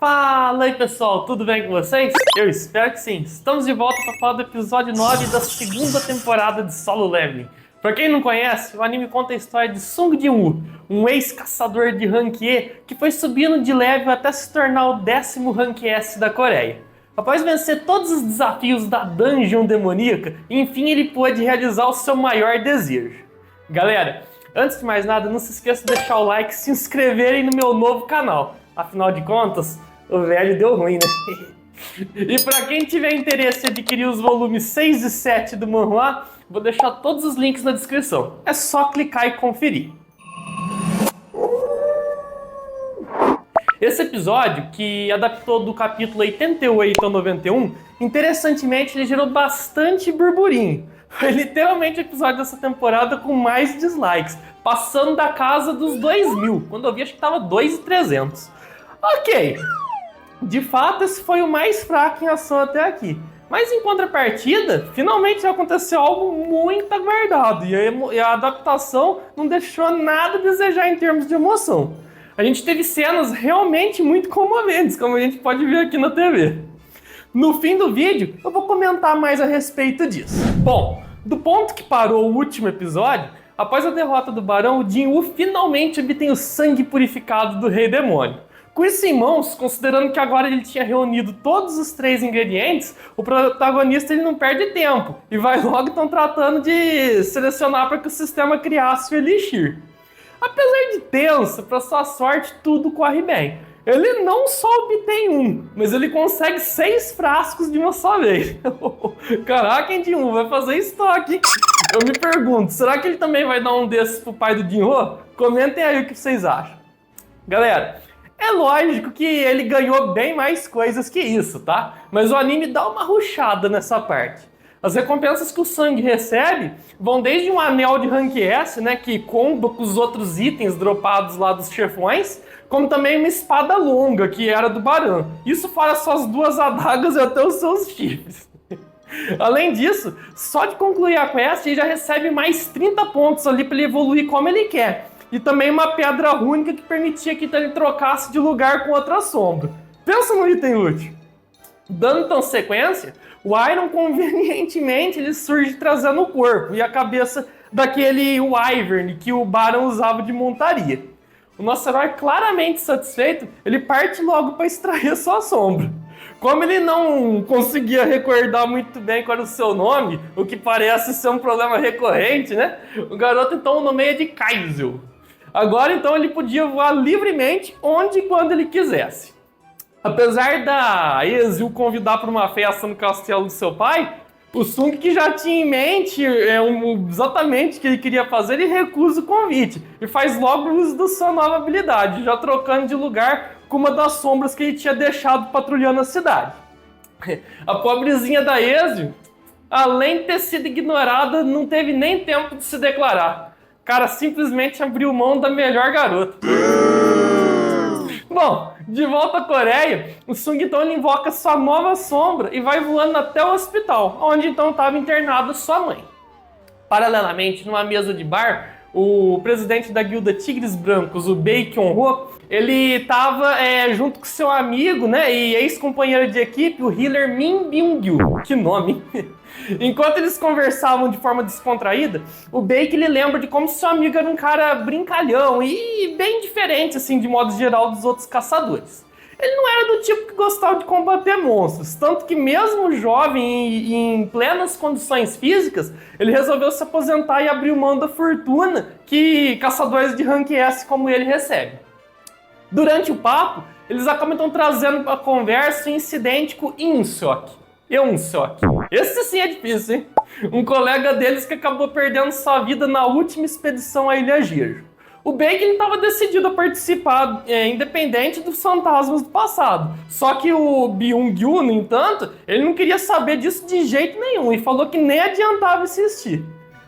Fala aí pessoal, tudo bem com vocês? Eu espero que sim. Estamos de volta para falar do episódio 9 da segunda temporada de Solo Leveling. Pra quem não conhece, o anime conta a história de Sung Jin-woo, um ex-caçador de Rank E que foi subindo de level até se tornar o 10º Rank S da Coreia. Após vencer todos os desafios da Dungeon Demoníaca, enfim ele pôde realizar o seu maior desejo. Galera, antes de mais nada, não se esqueça de deixar o like e se inscreverem no meu novo canal. Afinal de contas, o velho deu ruim, né? E para quem tiver interesse em adquirir os volumes 6 e 7 do manhwa, vou deixar todos os links na descrição. É só clicar e conferir. Esse episódio, que adaptou do capítulo 88 ao 91, interessantemente ele gerou bastante burburinho. Foi literalmente o episódio dessa temporada com mais dislikes, passando da casa dos 2.000. Quando eu vi, acho que tava 2.300. Ok, de fato esse foi o mais fraco em ação até aqui. Mas em contrapartida, finalmente aconteceu algo muito aguardado e a adaptação não deixou nada a desejar em termos de emoção. A gente teve cenas realmente muito comoventes, como a gente pode ver aqui na TV. No fim do vídeo, eu vou comentar mais a respeito disso. Bom, do ponto que parou o último episódio, após a derrota do Barão, o Jin-woo finalmente obtém o sangue purificado do Rei Demônio. Com isso em mãos, considerando que agora ele tinha reunido todos os 3 ingredientes, o protagonista ele não perde tempo e vai logo então tratando de selecionar para que o sistema criasse o Elixir. Apesar de tenso, para sua sorte tudo corre bem. Ele não só obtém um, mas ele consegue 6 frascos de uma só vez. Caraca, hein, Jin-woo, vai fazer estoque. Eu me pergunto, será que ele também vai dar um desses pro pai do Jin-woo? Comentem aí o que vocês acham. Galera, é lógico que ele ganhou bem mais coisas que isso, tá? Mas o anime dá uma rushada nessa parte. As recompensas que o Sung recebe vão desde um anel de Rank S, né, que comba com os outros itens dropados lá dos chefões, como também uma espada longa, que era do Barão. Isso fora suas 2 adagas e até os seus chifres. Além disso, só de concluir a quest, ele já recebe mais 30 pontos ali para ele evoluir como ele quer. E também uma pedra única que permitia que ele trocasse de lugar com outra sombra. Pensa no item útil. Dando então sequência, o Iron convenientemente ele surge trazendo o corpo e a cabeça daquele Wyvern que o Barão usava de montaria. O nosso herói, claramente satisfeito, ele parte logo para extrair sua sombra. Como ele não conseguia recordar muito bem qual era o seu nome, o que parece ser um problema recorrente, né? O garoto então o nomeia de Kaizo. Agora então ele podia voar livremente onde e quando ele quisesse. Apesar da Ezio o convidar para uma festa no castelo do seu pai, o Sung, que já tinha em mente exatamente o que ele queria fazer, ele recusa o convite e faz logo uso da sua nova habilidade, já trocando de lugar com uma das sombras que ele tinha deixado patrulhando a cidade. A pobrezinha da Ezio, além de ter sido ignorada, não teve nem tempo de se declarar. O cara simplesmente abriu mão da melhor garota. Bom, de volta à Coreia, o Sung então ele invoca sua nova sombra e vai voando até o hospital, onde então estava internada sua mãe. Paralelamente, numa mesa de bar, o presidente da guilda Tigres Brancos, o Bae Kyung-ho, ele estava junto com seu amigo, né, e ex-companheiro de equipe, o healer Min Byung-gyu. Que nome! Enquanto eles conversavam de forma descontraída, o Bae ele lembra de como seu amigo era um cara brincalhão e bem diferente, assim, de modo geral, dos outros caçadores. Ele não era do tipo que gostava de combater monstros, tanto que mesmo jovem e em plenas condições físicas, ele resolveu se aposentar e abrir mão da fortuna que caçadores de Rank S como ele recebem. Durante o papo, eles acabam então trazendo para a conversa o incidente com Inseok. Esse sim é difícil, hein? Um colega deles que acabou perdendo sua vida na última expedição à Ilha Jeju. O Bae estava decidido a participar, independente dos fantasmas do passado. Só que o Byung-gyu, no entanto, ele não queria saber disso de jeito nenhum e falou que nem adiantava insistir.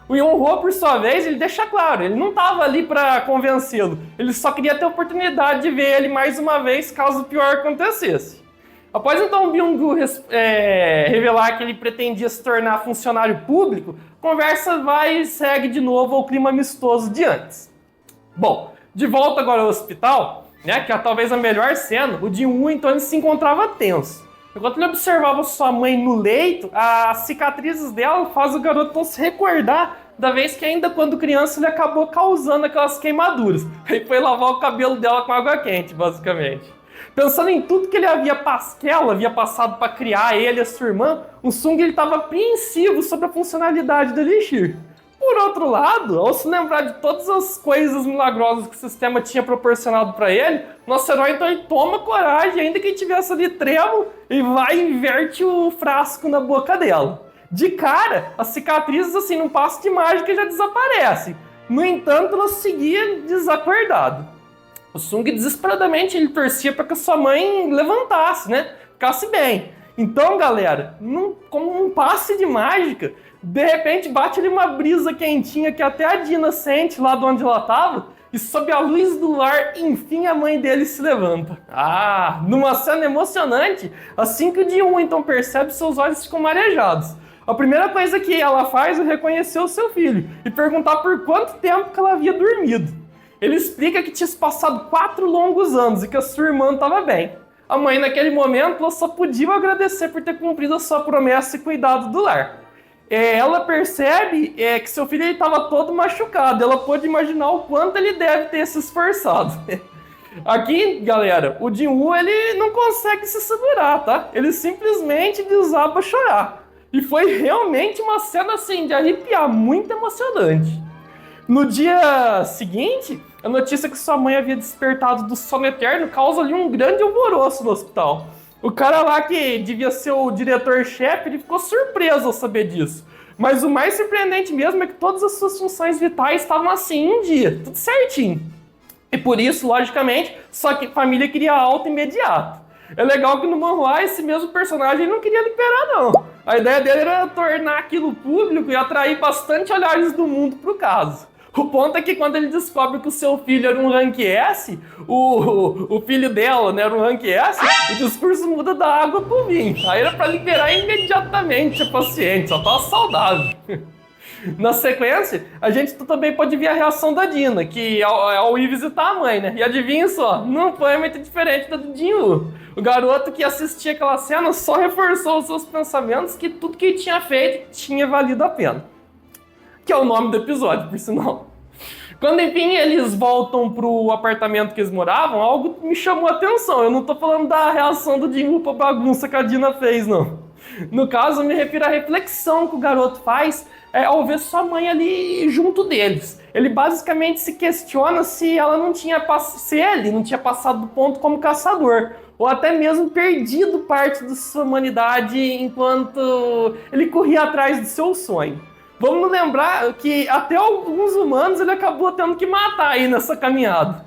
O Yonho, por sua vez, ele deixa claro, ele não estava ali para convencê-lo. Ele só queria ter a oportunidade de ver ele mais uma vez caso o pior acontecesse. Após então o Byung-gyu revelar que ele pretendia se tornar funcionário público, a conversa vai e segue de novo ao clima amistoso de antes. Bom, de volta agora ao hospital, né, que é talvez a melhor cena, o Jin-woo então ele se encontrava tenso. Enquanto ele observava sua mãe no leito, as cicatrizes dela fazem o garoto se recordar da vez que ainda quando criança ele acabou causando aquelas queimaduras. Aí foi lavar o cabelo dela com água quente, basicamente. Pensando em tudo que ela havia passado para criar ele e a sua irmã, o Sung estava apreensivo sobre a funcionalidade do Elixir. Por outro lado, ao se lembrar de todas as coisas milagrosas que o sistema tinha proporcionado para ele, nosso herói então ele toma coragem, ainda que ele tivesse ali tremo, e vai e inverte o frasco na boca dela. De cara, as cicatrizes, assim, num passo de mágica já desaparecem. No entanto, ela seguia desacordada. O Sung, desesperadamente, ele torcia para que a sua mãe levantasse, né? Ficasse bem. Então, galera, como um passe de mágica, de repente bate ali uma brisa quentinha que até a Dina sente lá de onde ela estava, e sob a luz do lar, enfim, a mãe dele se levanta. Numa cena emocionante, assim que o Jin-woo então percebe, seus olhos ficam marejados. A primeira coisa que ela faz é reconhecer o seu filho e perguntar por quanto tempo que ela havia dormido. Ele explica que tinha se passado 4 longos anos e que a sua irmã estava bem. A mãe, naquele momento, ela só podia agradecer por ter cumprido a sua promessa e cuidado do lar. Ela percebe que seu filho estava todo machucado. Ela pôde imaginar o quanto ele deve ter se esforçado. Aqui, galera, o Jin-woo ele não consegue se segurar, tá? Ele simplesmente desaba a chorar. E foi realmente uma cena assim de arrepiar, muito emocionante. No dia seguinte, a notícia que sua mãe havia despertado do sono eterno causa ali um grande alvoroço no hospital. O cara lá que devia ser o diretor-chefe, ele ficou surpreso ao saber disso. Mas o mais surpreendente mesmo é que todas as suas funções vitais estavam assim em dia, tudo certinho. E por isso, logicamente, só que a família queria alta imediato. É legal que no manhwa esse mesmo personagem não queria liberar, não. A ideia dele era tornar aquilo público e atrair bastante olhares do mundo pro caso. O ponto é que quando ele descobre que o seu filho era um Rank S, o filho dela, né, era um Rank S, o discurso muda da água pro vinho. Aí era pra liberar imediatamente a paciente, só tava saudável. Na sequência, a gente também pode ver a reação da Dina, que ao ir visitar a mãe, né? E adivinha só, não foi muito diferente da do Jin-woo. O garoto que assistia aquela cena só reforçou os seus pensamentos que tudo que ele tinha feito tinha valido a pena. Que é o nome do episódio, por sinal. Quando, enfim, eles voltam pro apartamento que eles moravam, algo me chamou a atenção. Eu não tô falando da reação do Jin-woo pra bagunça que a Dina fez, não. No caso, eu me refiro à reflexão que o garoto faz ao ver sua mãe ali junto deles. Ele basicamente se questiona se ele não tinha passado do ponto como caçador, ou até mesmo perdido parte da sua humanidade enquanto ele corria atrás do seu sonho. Vamos lembrar que até alguns humanos ele acabou tendo que matar aí nessa caminhada.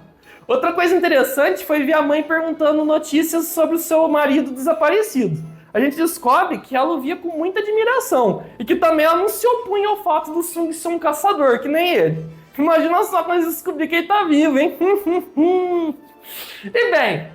Outra coisa interessante foi ver a mãe perguntando notícias sobre o seu marido desaparecido. A gente descobre que ela o via com muita admiração e que também ela não se opunha ao fato do Sung ser um caçador, que nem ele. Imagina só quando eles descobrirem que ele tá vivo, hein? E bem,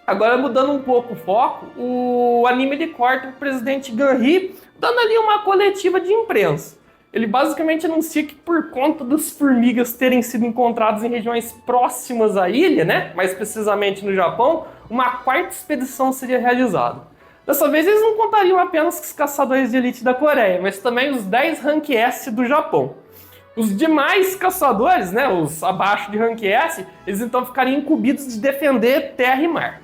agora mudando um pouco o foco, o anime ele corta o presidente Gan-hee dando ali uma coletiva de imprensa. Ele basicamente anuncia que por conta das formigas terem sido encontradas em regiões próximas à ilha, né, mais precisamente no Japão, uma 4ª expedição seria realizada. Dessa vez eles não contariam apenas com os caçadores de elite da Coreia, mas também os 10 Rank S do Japão. Os demais caçadores, né, os abaixo de Rank S, eles então ficariam incumbidos de defender terra e mar.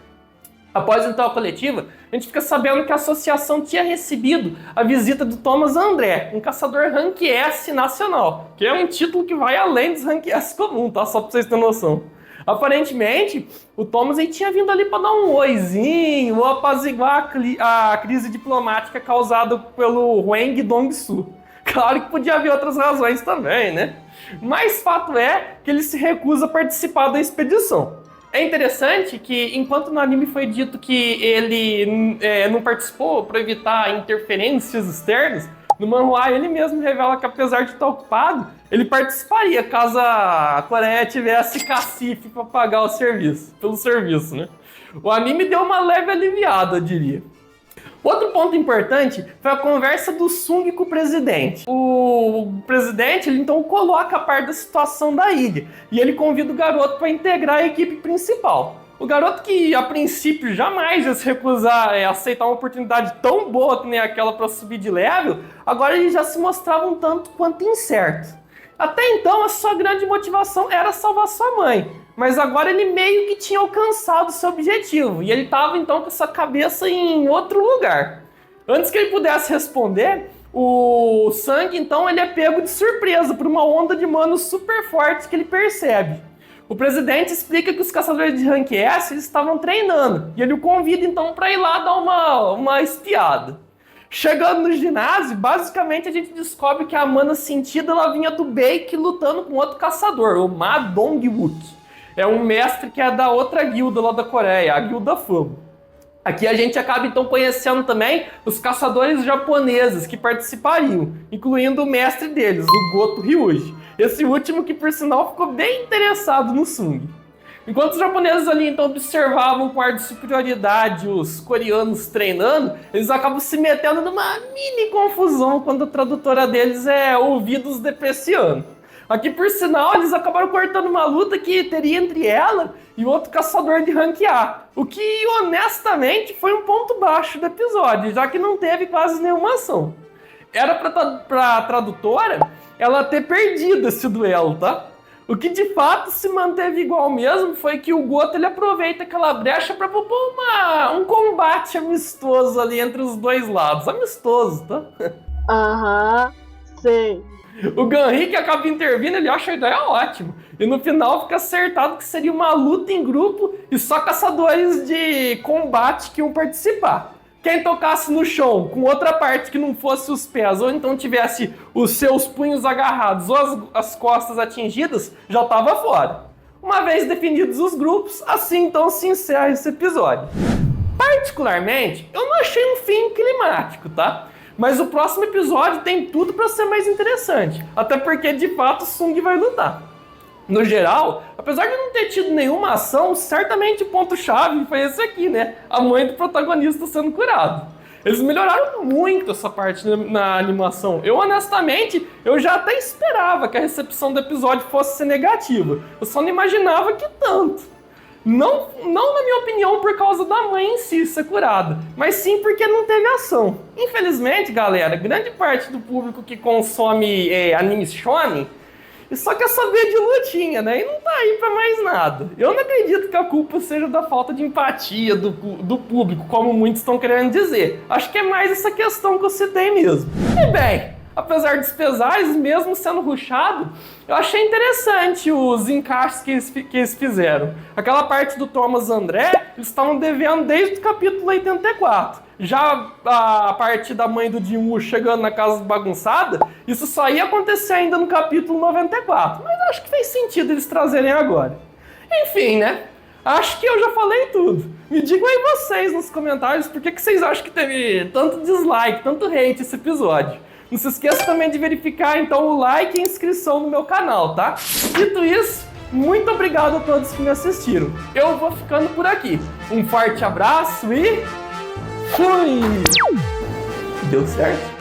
Após então a coletiva, a gente fica sabendo que a associação tinha recebido a visita do Thomas André, um caçador Rank S nacional, que é um título que vai além dos Rank S comum, tá? Só pra vocês terem noção. Aparentemente, o Thomas aí tinha vindo ali para dar um oizinho ou apaziguar a crise diplomática causada pelo Hwang Dong-soo. Claro que podia haver outras razões também, né? Mas fato é que ele se recusa a participar da expedição. É interessante que, enquanto no anime foi dito que ele não participou para evitar interferências externas, no manhwa ele mesmo revela que, apesar de estar ocupado, ele participaria caso a Coreia tivesse cacife para pagar pelo serviço, né? O anime deu uma leve aliviada, eu diria. Outro ponto importante foi a conversa do Sung com o presidente. O presidente, ele então coloca a par da situação da ilha e ele convida o garoto para integrar a equipe principal. O garoto que, a princípio, jamais ia se recusar a aceitar uma oportunidade tão boa que nem aquela para subir de level, agora ele já se mostrava um tanto quanto incerto. Até então, a sua grande motivação era salvar sua mãe, mas agora ele meio que tinha alcançado seu objetivo, e ele estava então com sua cabeça em outro lugar. Antes que ele pudesse responder, o Sangue, então, ele é pego de surpresa por uma onda de manos super fortes que ele percebe. O presidente explica que os caçadores de Rank S eles estavam treinando, e ele o convida então para ir lá dar uma espiada. Chegando no ginásio, basicamente a gente descobre que a mana sentida ela vinha do Baek lutando com outro caçador, o Ma Dong-wook. É um mestre que é da outra guilda lá da Coreia, a Guilda Famo. Aqui a gente acaba então conhecendo também os caçadores japoneses que participariam, incluindo o mestre deles, o Goto Ryuji. Esse último que, por sinal, ficou bem interessado no Sung. Enquanto os japoneses ali então observavam com ar de superioridade os coreanos treinando, eles acabam se metendo numa mini confusão quando a tradutora deles é ouvidos depreciando. Aqui, por sinal, eles acabaram cortando uma luta que teria entre ela e outro caçador de rank A, o que, honestamente, foi um ponto baixo do episódio, já que não teve quase nenhuma ação. Era pra tradutora ela ter perdido esse duelo, tá? O que de fato se manteve igual mesmo foi que o Goto ele aproveita aquela brecha para propor um combate amistoso ali entre os dois lados. Amistoso, tá? Aham, sei. O Ganri que acaba intervindo, ele acha a ideia ótima. E no final fica acertado que seria uma luta em grupo e só caçadores de combate que iam participar. Quem tocasse no chão com outra parte que não fosse os pés, ou então tivesse os seus punhos agarrados ou as costas atingidas, já estava fora. Uma vez definidos os grupos, assim então se encerra esse episódio. Particularmente, eu não achei um fim climático, tá? Mas o próximo episódio tem tudo para ser mais interessante, até porque de fato o Sung vai lutar. No geral, apesar de não ter tido nenhuma ação, certamente o ponto-chave foi esse aqui, né? A mãe do protagonista sendo curado. Eles melhoraram muito essa parte na animação. Eu, honestamente, eu já até esperava que a recepção do episódio fosse ser negativa. Eu só não imaginava que tanto. Não na minha opinião, por causa da mãe em si ser curada, mas sim porque não teve ação. Infelizmente, galera, grande parte do público que consome animes shonen e só quer saber de lutinha, né? E não tá aí pra mais nada. Eu não acredito que a culpa seja da falta de empatia do público, como muitos estão querendo dizer. Acho que é mais essa questão que eu citei mesmo. E bem, apesar dos pesares, mesmo sendo rushado, eu achei interessante os encaixes que eles fizeram. Aquela parte do Thomas André, eles estavam devendo desde o capítulo 84. Já a parte da mãe do Jinwoo chegando na casa bagunçada, isso só ia acontecer ainda no capítulo 94. Mas acho que fez sentido eles trazerem agora. Enfim, né? Acho que eu já falei tudo. Me digam aí vocês nos comentários por que vocês acham que teve tanto dislike, tanto hate esse episódio. Não se esqueça também de verificar então o like e inscrição no meu canal, tá? Dito isso, muito obrigado a todos que me assistiram. Eu vou ficando por aqui. Um forte abraço e... fui! Deu certo?